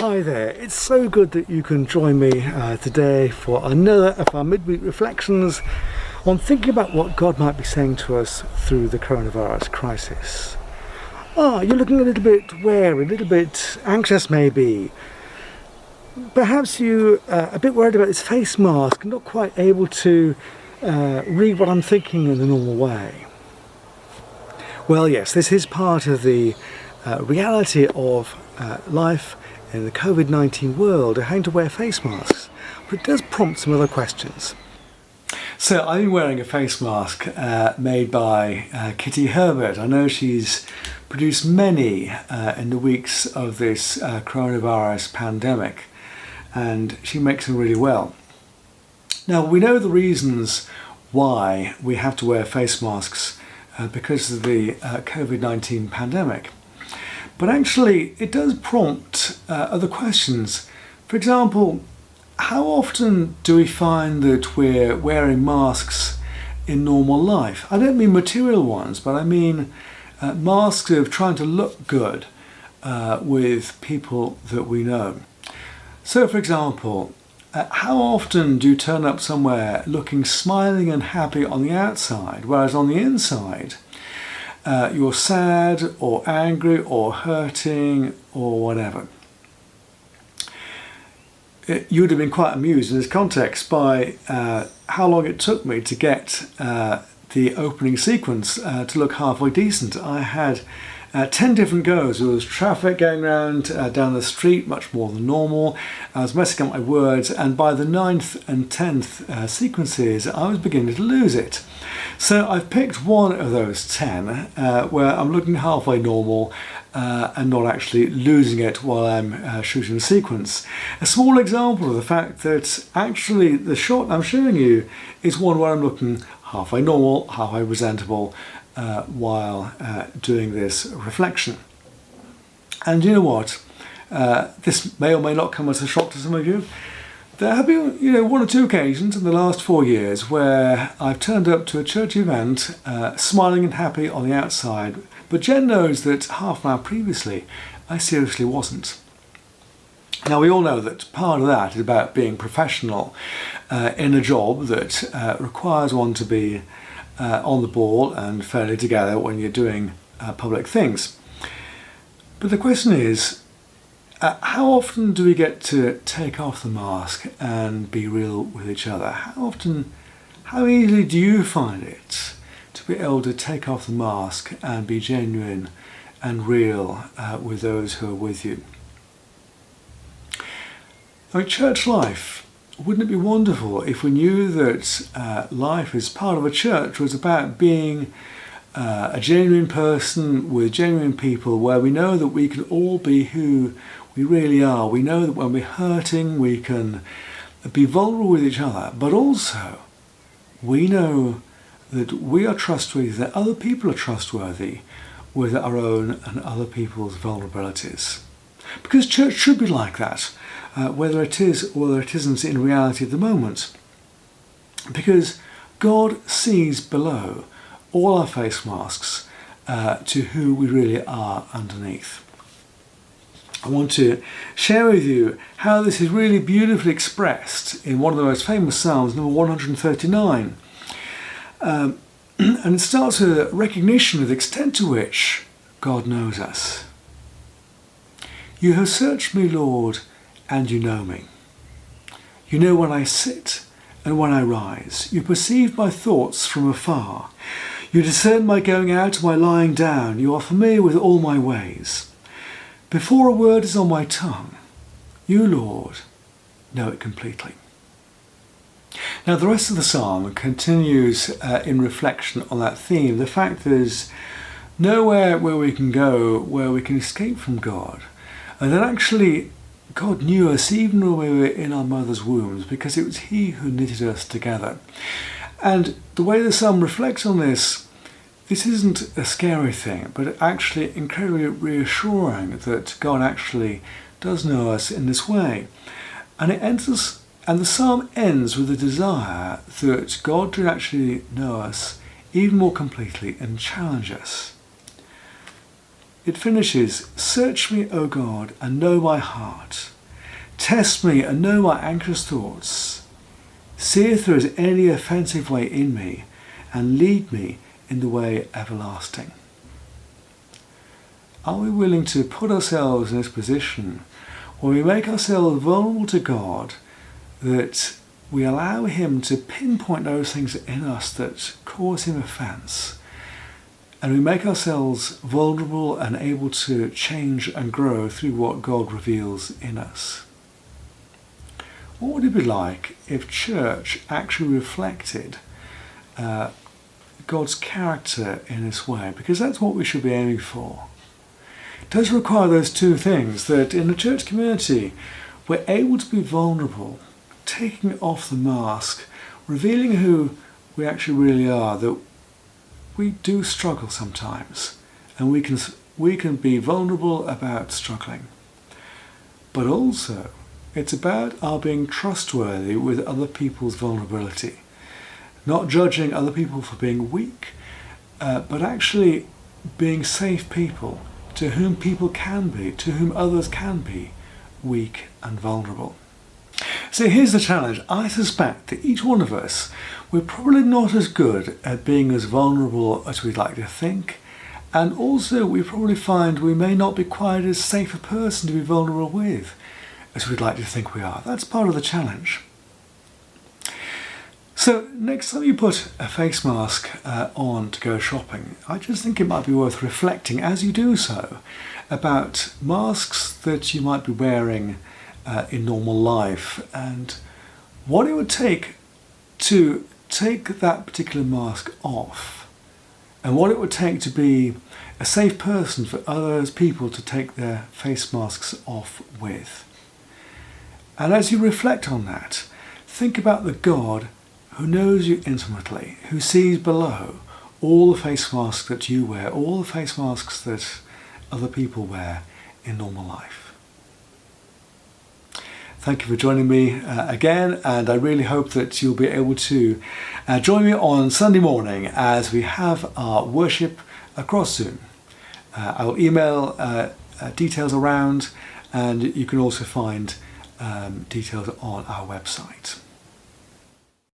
Hi there, it's so good that you can join me today for another of our midweek reflections on thinking about what God might be saying to us through the coronavirus crisis. You're looking a little bit wary, a little bit anxious maybe. Perhaps you are a bit worried about this face mask and not quite able to read what I'm thinking in the normal way. Well, yes, this is part of the reality of life in the COVID-19 world, having to wear face masks, but it does prompt some other questions. So I've been wearing a face mask made by Kitty Herbert. I know she's produced many in the weeks of this coronavirus pandemic, and she makes them really well. Now, we know the reasons why we have to wear face masks because of the COVID-19 pandemic. But actually, it does prompt other questions. For example, how often do we find that we're wearing masks in normal life? I don't mean material ones, but I mean masks of trying to look good with people that we know. So, for example, how often do you turn up somewhere looking smiling and happy on the outside, whereas on the inside, you're sad or angry or hurting or whatever? You would have been quite amused in this context by how long it took me to get the opening sequence to look halfway decent. I had 10 different goes. There was traffic going around down the street, much more than normal. I was messing up my words, and by the 9th and 10th sequences, I was beginning to lose it. So I've picked one of those 10 where I'm looking halfway normal and not actually losing it while I'm shooting the sequence. A small example of the fact that actually the shot I'm showing you is one where I'm looking halfway normal, halfway presentable, while doing this reflection. And you know what? This may or may not come as a shock to some of you. There have been, one or two occasions in the last 4 years where I've turned up to a church event smiling and happy on the outside, but Jen knows that half an hour previously I seriously wasn't. Now, we all know that part of that is about being professional in a job that requires one to be on the ball and fairly together when you're doing public things. But the question is, how often do we get to take off the mask and be real with each other? How easily do you find it to be able to take off the mask and be genuine and real with those who are with you? I mean, church life, wouldn't it be wonderful if we knew that life as part of a church was about being a genuine person with genuine people, where we know that we can all be who we really are. We know that when we're hurting, we can be vulnerable with each other, but also we know that we are trustworthy, that other people are trustworthy with our own and other people's vulnerabilities. Because church should be like that, whether it is or whether it isn't in reality at the moment. Because God sees below all our face masks to who we really are underneath. I want to share with you how this is really beautifully expressed in one of the most famous Psalms, number 139. And it starts with a recognition of the extent to which God knows us. You have searched me, Lord, and you know me. You know when I sit and when I rise. You perceive my thoughts from afar. You discern my going out and my lying down. You are familiar with all my ways. Before a word is on my tongue, you, Lord, know it completely. Now, the rest of the psalm continues in reflection on that theme. The fact there's nowhere where we can go where we can escape from God. And that actually God knew us even when we were in our mother's wombs, because it was He who knitted us together. And the way the psalm reflects on this isn't a scary thing, but actually incredibly reassuring that God actually does know us in this way. And the psalm ends with a desire that God should actually know us even more completely and challenge us. It finishes, "Search me, O God, and know my heart. Test me and know my anxious thoughts. See if there is any offensive way in me, and lead me in the way everlasting. Are we willing to put ourselves in this position where we make ourselves vulnerable to God, that we allow Him to pinpoint those things in us that cause Him offence, and we make ourselves vulnerable and able to change and grow through what God reveals in us? What would it be like if church actually reflected God's character in this way? Because that's what we should be aiming for. It does require those two things, that in the church community we're able to be vulnerable, taking off the mask, revealing who we actually really are, that we do struggle sometimes, and we can be vulnerable about struggling. But also, it's about our being trustworthy with other people's vulnerability, not judging other people for being weak, but actually being safe people to whom people can be, to whom others can be weak and vulnerable. So here's the challenge. I suspect that each one of us, we're probably not as good at being as vulnerable as we'd like to think, and also we probably find we may not be quite as safe a person to be vulnerable with as we'd like to think we are. That's part of the challenge. So next time you put a face mask on to go shopping, I just think it might be worth reflecting as you do so about masks that you might be wearing in normal life, and what it would take to take that particular mask off, and what it would take to be a safe person for other people to take their face masks off with. And as you reflect on that, think about the God who knows you intimately, who sees below all the face masks that you wear, all the face masks that other people wear in normal life. Thank you for joining me again, and I really hope that you'll be able to join me on Sunday morning as we have our worship across Zoom. I'll email details around, and you can also find details on our website.